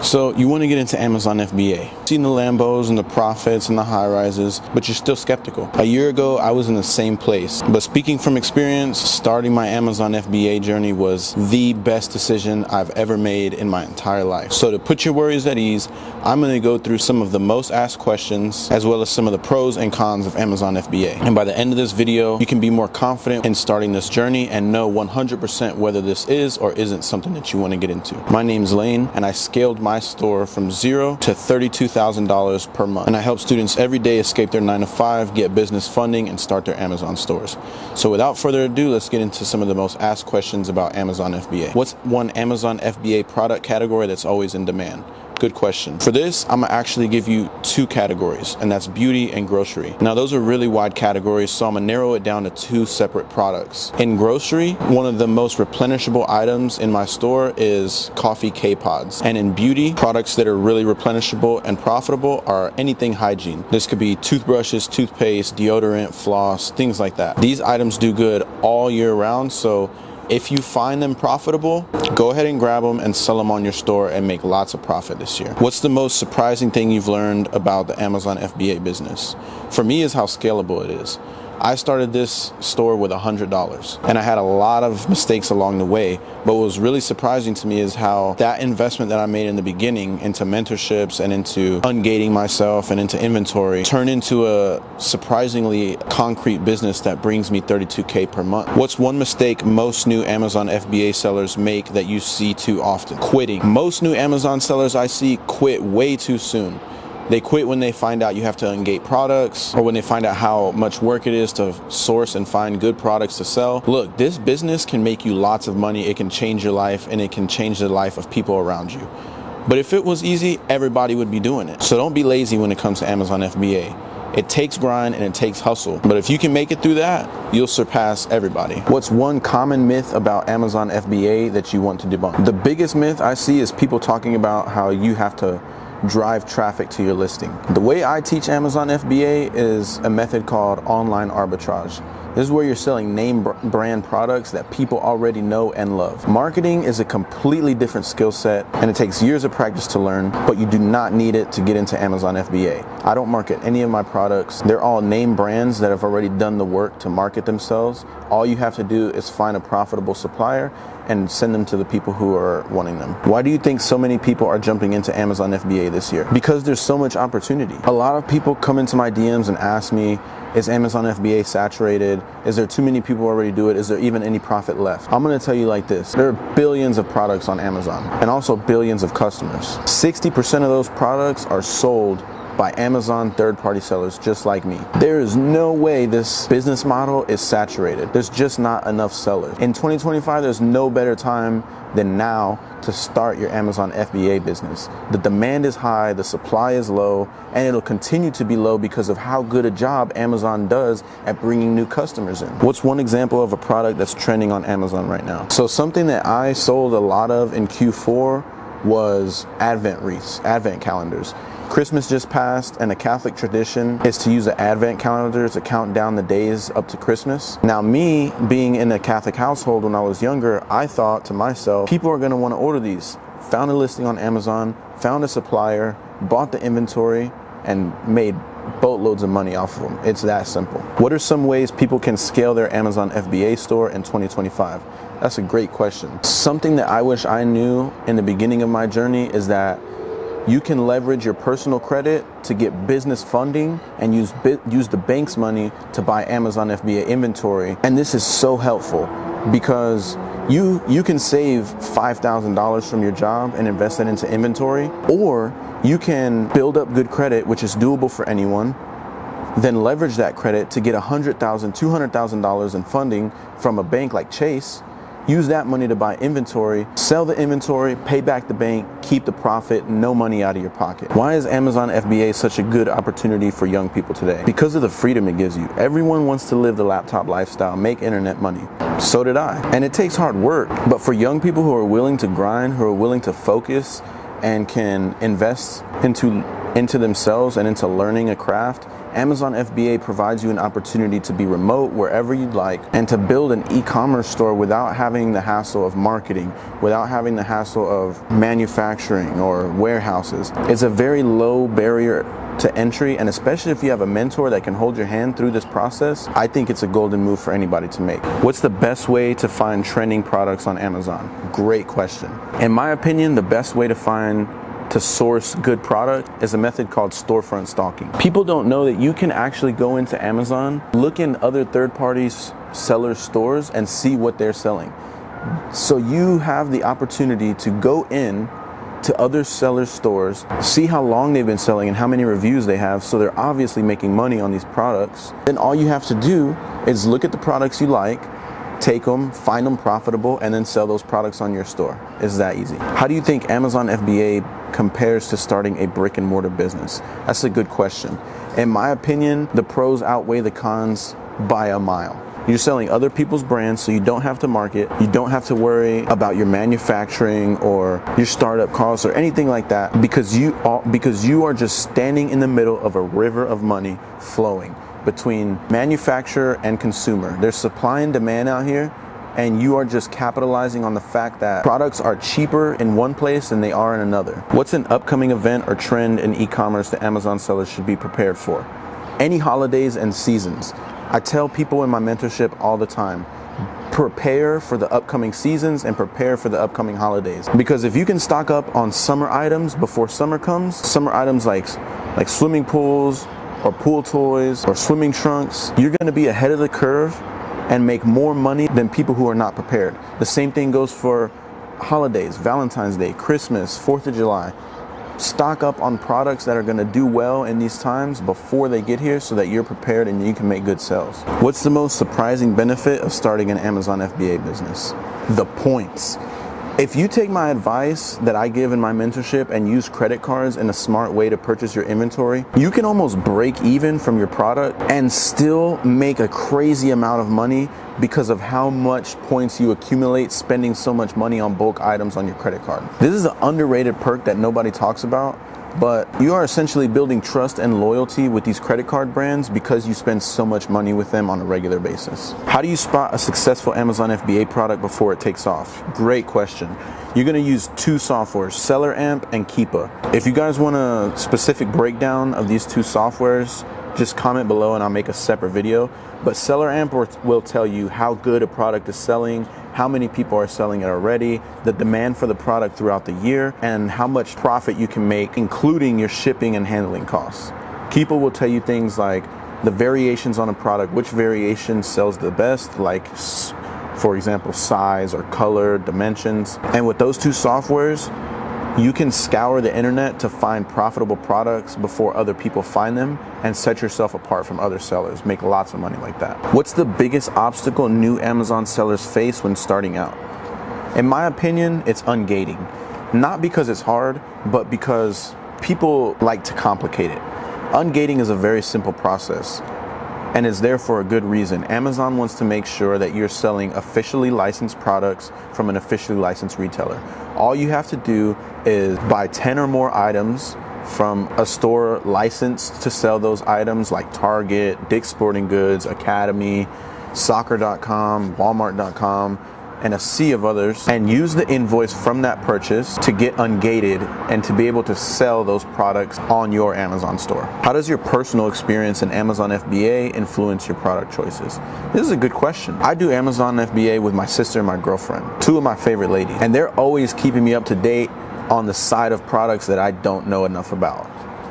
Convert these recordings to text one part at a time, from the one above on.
So you want to get into Amazon FBA. Seen the Lambos and the profits and the high rises, but you're still skeptical. A year ago, I was in the same place. But speaking from experience, starting my Amazon FBA journey was the best decision I've ever made in my entire life. So to put your worries at ease, I'm going to go through some of the most asked questions, as well as some of the pros and cons of Amazon FBA. And by the end of this video, you can be more confident in starting this journey and know 100% whether this is or isn't something that you want to get into. My name's Lane, and I scaled my store from $0 to $32,000 per month. And I help students every day escape their 9-to-5, get business funding, and start their Amazon stores. So without further ado, let's get into some of the most asked questions about Amazon FBA. What's one Amazon FBA product category that's always in demand? Good question. For this, I'm gonna actually give you two categories, and that's beauty and grocery. Now, those are really wide categories, so I'm gonna narrow it down to two separate products. In grocery, one of the most replenishable items in my store is coffee K-Pods. And in beauty, products that are really replenishable and profitable are anything hygiene. This could be toothbrushes, toothpaste, deodorant, floss, things like that. These items do good all year round, so if you find them profitable, go ahead and grab them and sell them on your store and make lots of profit this year. What's the most surprising thing you've learned about the Amazon FBA business? For me, is how scalable it is. I started this store with $100, and I had a lot of mistakes along the way, but what was really surprising to me is how that investment that I made in the beginning into mentorships and into ungating myself and into inventory turned into a surprisingly concrete business that brings me $32K per month. What's one mistake most new Amazon FBA sellers make that you see too often? Quitting. Most new Amazon sellers I see quit way too soon. They quit when they find out you have to ungate products, or when they find out how much work it is to source and find good products to sell. Look, this business can make you lots of money. It can change your life, and it can change the life of people around you. But if it was easy, everybody would be doing it. So don't be lazy when it comes to Amazon FBA. It takes grind and it takes hustle. But if you can make it through that, you'll surpass everybody. What's one common myth about Amazon FBA that you want to debunk? The biggest myth I see is people talking about how you have to drive traffic to your listing. The way I teach Amazon FBA is a method called online arbitrage. This is where you're selling name brand products that people already know and love. Marketing is a completely different skill set, and it takes years of practice to learn, but you do not need it to get into Amazon FBA. I don't market any of my products. They're all name brands that have already done the work to market themselves. All you have to do is find a profitable supplier and send them to the people who are wanting them. Why do you think so many people are jumping into Amazon FBA this year? Because there's so much opportunity. A lot of people come into my DMs and ask me, is Amazon FBA saturated? Is there too many people already do it? Is there even any profit left? I'm gonna tell you like this. There are billions of products on Amazon and also billions of customers. 60% of those products are sold by Amazon third-party sellers just like me. There is no way this business model is saturated. There's just not enough sellers. In 2025, there's no better time than now to start your Amazon FBA business. The demand is high, the supply is low, and it'll continue to be low because of how good a job Amazon does at bringing new customers in. What's one example of a product that's trending on Amazon right now? So something that I sold a lot of in Q4 was Advent wreaths, Advent calendars. Christmas just passed, and the Catholic tradition is to use an Advent calendar to count down the days up to Christmas. Now, me being in a Catholic household when I was younger, I thought to myself, people are going to want to order these. Found a listing on Amazon, found a supplier, bought the inventory, and made boatloads of money off of them. It's that simple. What are some ways people can scale their Amazon FBA store in 2025? That's a great question. Something that I wish I knew in the beginning of my journey is that you can leverage your personal credit to get business funding and use the bank's money to buy Amazon FBA inventory. And this is so helpful because you can save $5,000 from your job and invest that into inventory, or you can build up good credit, which is doable for anyone, then leverage that credit to get $100,000, $200,000 in funding from a bank like Chase. Use that money to buy inventory, sell the inventory, pay back the bank, keep the profit, no money out of your pocket. Why is Amazon FBA such a good opportunity for young people today? Because of the freedom it gives you. Everyone wants to live the laptop lifestyle, make internet money. So did I. And it takes hard work. But for young people who are willing to grind, who are willing to focus, and can invest into themselves and into learning a craft Amazon FBA provides you an opportunity to be remote wherever you'd like and to build an e-commerce store without having the hassle of marketing, without having the hassle of manufacturing or warehouses. It's a very low barrier to entry, and especially if you have a mentor that can hold your hand through this process, I think it's a golden move for anybody to make. What's the best way to find trending products on Amazon? Great question. In my opinion, the best way to source good product is a method called storefront stalking. People don't know that you can actually go into Amazon, look in other third-party sellers' stores and see what they're selling. So you have the opportunity to go in to other sellers' stores, see how long they've been selling and how many reviews they have, so they're obviously making money on these products. Then all you have to do is look at the products you like, take them, find them profitable, and then sell those products on your store. It's that easy. How do you think Amazon FBA compares to starting a brick and mortar business? That's a good question. In my opinion, the pros outweigh the cons by a mile. You're selling other people's brands, so you don't have to market. You don't have to worry about your manufacturing or your startup costs or anything like that, because you are just standing in the middle of a river of money flowing between manufacturer and consumer. There's supply and demand out here, and you are just capitalizing on the fact that products are cheaper in one place than they are in another. What's an upcoming event or trend in e-commerce that Amazon sellers should be prepared for? Any holidays and seasons. I tell people in my mentorship all the time, prepare for the upcoming seasons and prepare for the upcoming holidays. Because if you can stock up on summer items before summer comes, summer items like swimming pools or pool toys or swimming trunks, you're gonna be ahead of the curve and make more money than people who are not prepared. The same thing goes for holidays, Valentine's Day, Christmas, 4th of July. Stock up on products that are going to do well in these times before they get here so that you're prepared and you can make good sales. What's the most surprising benefit of starting an Amazon FBA business? The points. If you take my advice that I give in my mentorship and use credit cards in a smart way to purchase your inventory, you can almost break even from your product and still make a crazy amount of money because of how much points you accumulate spending so much money on bulk items on your credit card. This is an underrated perk that nobody talks about, but you are essentially building trust and loyalty with these credit card brands because you spend so much money with them on a regular basis. How do you spot a successful Amazon FBA product before it takes off? Great question. You're going to use two softwares, SellerAmp and Keepa. If you guys want a specific breakdown of these two softwares, just comment below and I'll make a separate video. But SellerAmp will tell you how good a product is selling, how many people are selling it already, the demand for the product throughout the year, and how much profit you can make, including your shipping and handling costs. Keepa will tell you things like the variations on a product, which variation sells the best, like for example, size or color, dimensions. And with those two softwares, you can scour the internet to find profitable products before other people find them and set yourself apart from other sellers. Make lots of money like that. What's the biggest obstacle new Amazon sellers face when starting out? In my opinion, it's ungating. Not because it's hard, but because people like to complicate it. Ungating is a very simple process and is there for a good reason. Amazon wants to make sure that you're selling officially licensed products from an officially licensed retailer. All you have to do is buy 10 or more items from a store licensed to sell those items like Target, Dick's Sporting Goods, Academy, Soccer.com, Walmart.com, and a sea of others, and use the invoice from that purchase to get ungated and to be able to sell those products on your Amazon store. How does your personal experience in Amazon FBA influence your product choices? This is a good question. I do Amazon FBA with my sister and my girlfriend, two of my favorite ladies, and they're always keeping me up to date on the side of products that I don't know enough about.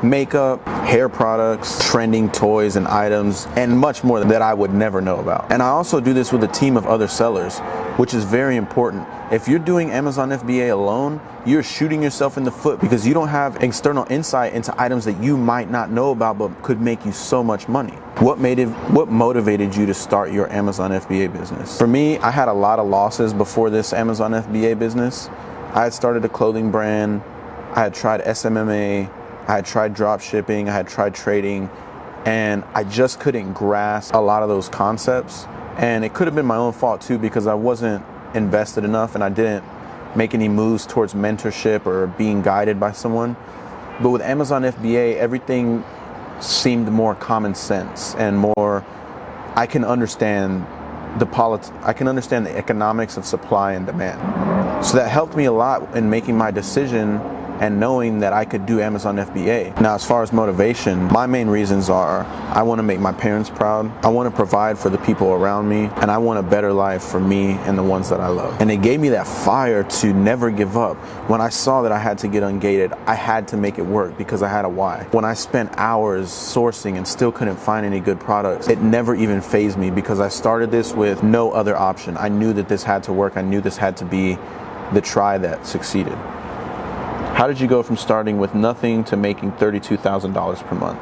Makeup, hair products, trending toys and items, and much more that I would never know about. And I also do this with a team of other sellers, which is very important. If you're doing Amazon FBA alone, you're shooting yourself in the foot because you don't have external insight into items that you might not know about but could make you so much money. What motivated you to start your Amazon FBA business? For me, I had a lot of losses before this Amazon FBA business. I had started a clothing brand, I had tried SMMA, I had tried drop shipping, I had tried trading, and I just couldn't grasp a lot of those concepts. And it could have been my own fault too, because I wasn't invested enough and I didn't make any moves towards mentorship or being guided by someone. But with Amazon FBA, everything seemed more common sense and more, I can understand I can understand the economics of supply and demand. So that helped me a lot in making my decision and knowing that I could do Amazon FBA. Now, as far as motivation, my main reasons are I want to make my parents proud, I want to provide for the people around me, and I want a better life for me and the ones that I love. And it gave me that fire to never give up. When I saw that I had to get ungated, I had to make it work because I had a why. When I spent hours sourcing and still couldn't find any good products, it never even fazed me because I started this with no other option. I knew that this had to work. I knew this had to be the try that succeeded. How did you go from starting with nothing to making $32,000 per month?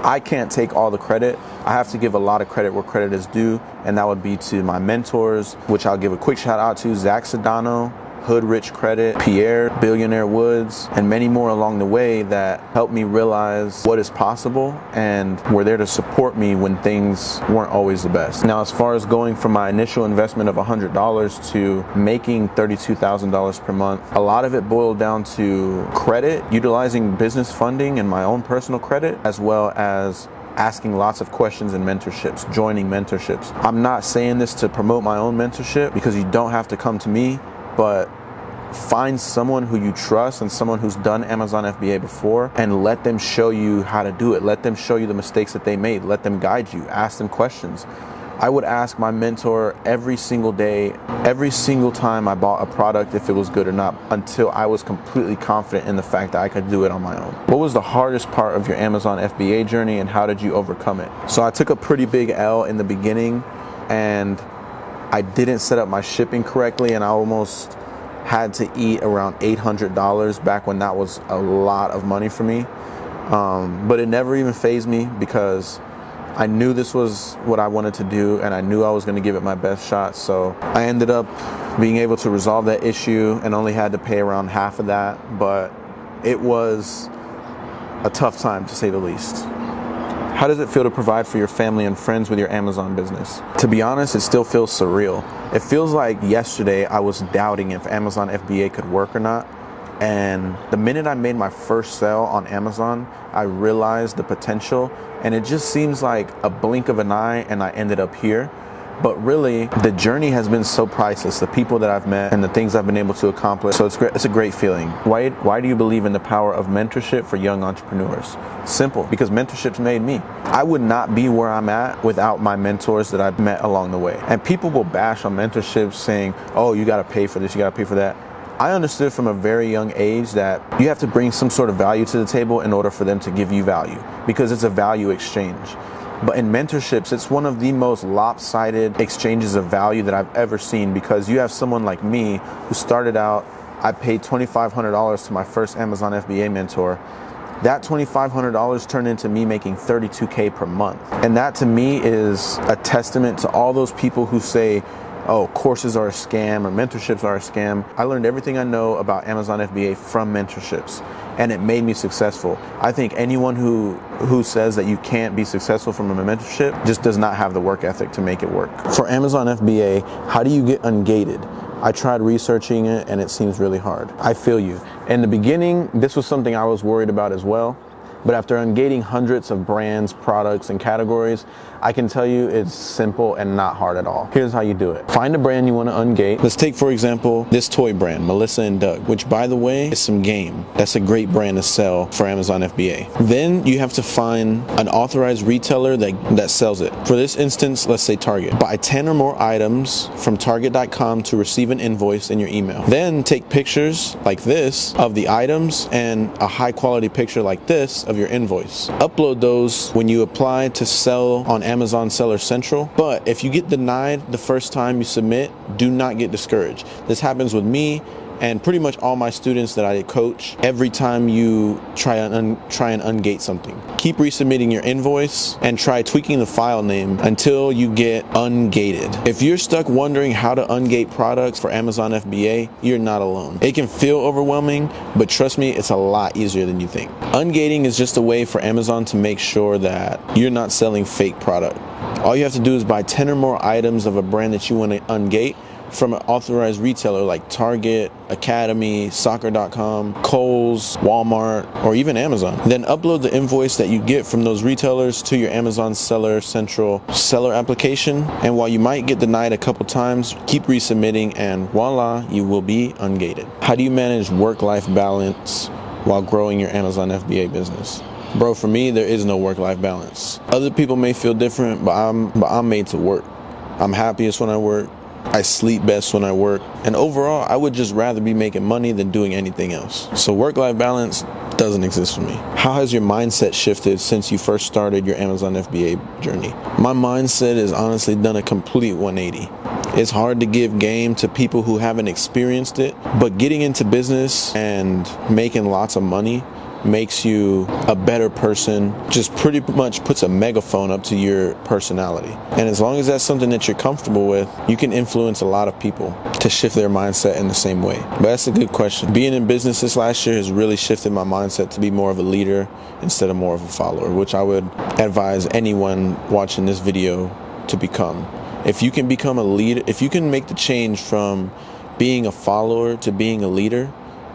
I can't take all the credit. I have to give a lot of credit where credit is due, and that would be to my mentors, which I'll give a quick shout out to: Zach Sedano, Hood Rich Credit, Pierre, Billionaire Woods, and many more along the way that helped me realize what is possible and were there to support me when things weren't always the best. Now, as far as going from my initial investment of $100 to making $32,000 per month, a lot of it boiled down to credit, utilizing business funding and my own personal credit, as well as asking lots of questions in mentorships, joining mentorships. I'm not saying this to promote my own mentorship because you don't have to come to me, but find someone who you trust and someone who's done Amazon FBA before and let them show you how to do it. Let them show you the mistakes that they made. Let them guide you. Ask them questions. I would ask my mentor every single day, every single time I bought a product, if it was good or not, until I was completely confident in the fact that I could do it on my own. What was the hardest part of your Amazon FBA journey and how did you overcome it? So I took a pretty big L in the beginning and I didn't set up my shipping correctly, and I almost had to eat around $800 back when that was a lot of money for me. But it never even fazed me because I knew this was what I wanted to do and I knew I was going to give it my best shot. So I ended up being able to resolve that issue and only had to pay around half of that, but it was a tough time to say the least. How does it feel to provide for your family and friends with your Amazon business? To be honest, it still feels surreal. It feels like yesterday I was doubting if Amazon FBA could work or not. And the minute I made my first sale on Amazon, I realized the potential, and it just seems like a blink of an eye and I ended up here. But really, the journey has been so priceless, the people that I've met and the things I've been able to accomplish. So it's a great feeling. Why do you believe in the power of mentorship for young entrepreneurs? Simple, because mentorship's made me. I would not be where I'm at without my mentors that I've met along the way. And people will bash on mentorship saying, oh, you gotta pay for this, you gotta pay for that. I understood from a very young age that you have to bring some sort of value to the table in order for them to give you value, because it's a value exchange. But in mentorships, it's one of the most lopsided exchanges of value that I've ever seen, because you have someone like me who started out, I paid $2,500 to my first Amazon FBA mentor. That $2,500 turned into me making $32K per month. And that to me is a testament to all those people who say, oh, courses are a scam or mentorships are a scam. I learned everything I know about Amazon FBA from mentorships, and it made me successful. I think anyone who says that you can't be successful from a mentorship just does not have the work ethic to make it work. For Amazon FBA, how do you get ungated? I tried researching it and it seems really hard. I feel you. In the beginning, this was something I was worried about as well. But after ungating hundreds of brands, products, and categories, I can tell you it's simple and not hard at all. Here's how you do it. Find a brand you want to ungate. Let's take, for example, this toy brand, Melissa and Doug, which, by the way, is some game. That's a great brand to sell for Amazon FBA. Then you have to find an authorized retailer that sells it. For this instance, let's say Target. Buy 10 or more items from Target.com to receive an invoice in your email. Then take pictures like this of the items and a high quality picture like this of your invoice. Upload those when you apply to sell on Amazon Seller Central. But if you get denied the first time you submit, do not get discouraged. This happens with me and pretty much all my students that I coach. Every time you try and ungate something, keep resubmitting your invoice and try tweaking the file name until you get ungated. If you're stuck wondering how to ungate products for Amazon FBA, you're not alone. It can feel overwhelming, but trust me, it's a lot easier than you think. Ungating is just a way for Amazon to make sure that you're not selling fake product. All you have to do is buy 10 or more items of a brand that you want to ungate from an authorized retailer like Target, Academy, Soccer.com, Kohl's, Walmart, or even Amazon. Then upload the invoice that you get from those retailers to your Amazon Seller Central seller application. And while you might get denied a couple times, keep resubmitting and voila, you will be ungated. How do you manage work-life balance while growing your Amazon FBA business? Bro, for me, there is no work-life balance. Other people may feel different, but I'm made to work. I'm happiest when I work. I sleep best when I work. And overall, I would just rather be making money than doing anything else. So work-life balance doesn't exist for me. How has your mindset shifted since you first started your Amazon FBA journey? My mindset has honestly done a complete 180. It's hard to give game to people who haven't experienced it, but getting into business and making lots of money makes you a better person, just pretty much puts a megaphone up to your personality. And as long as that's something that you're comfortable with, you can influence a lot of people to shift their mindset in the same way. But that's a good question. Being in business this last year has really shifted my mindset to be more of a leader instead of more of a follower, which I would advise anyone watching this video to become. If you can become a leader, if you can make the change from being a follower to being a leader,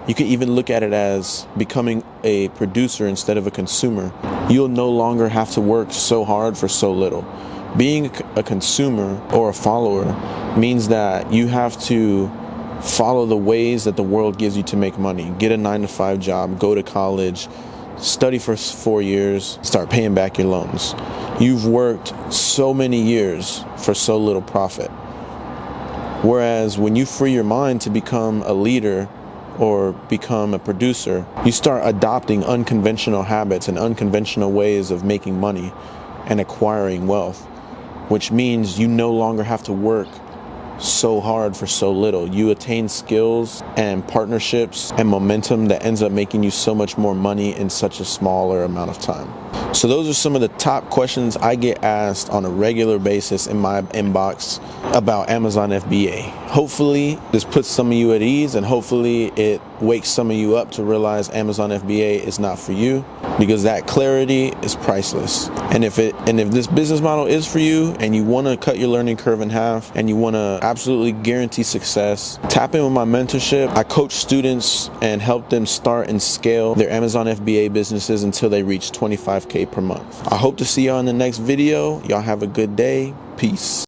you can even look at it as becoming a producer instead of a consumer. You'll no longer have to work so hard for so little. Being a consumer or a follower means that you have to follow the ways that the world gives you to make money. Get a 9-to-5 job, go to college, study for 4 years, start paying back your loans. You've worked so many years for so little profit. Whereas when you free your mind to become a leader or become a producer, you start adopting unconventional habits and unconventional ways of making money and acquiring wealth, which means you no longer have to work so hard for so little. You attain skills and partnerships and momentum that ends up making you so much more money in such a smaller amount of time. So those are some of the top questions I get asked on a regular basis in my inbox about Amazon FBA. Hopefully this puts some of you at ease, and hopefully it wakes some of you up to realize Amazon FBA is not for you, because that clarity is priceless. And if this business model is for you and you want to cut your learning curve in half and you want to absolutely guarantee success, tap in with my mentorship. I coach students and help them start and scale their Amazon FBA businesses until they reach $25K per month. I hope to see y'all in the next video. Y'all have a good day. Peace.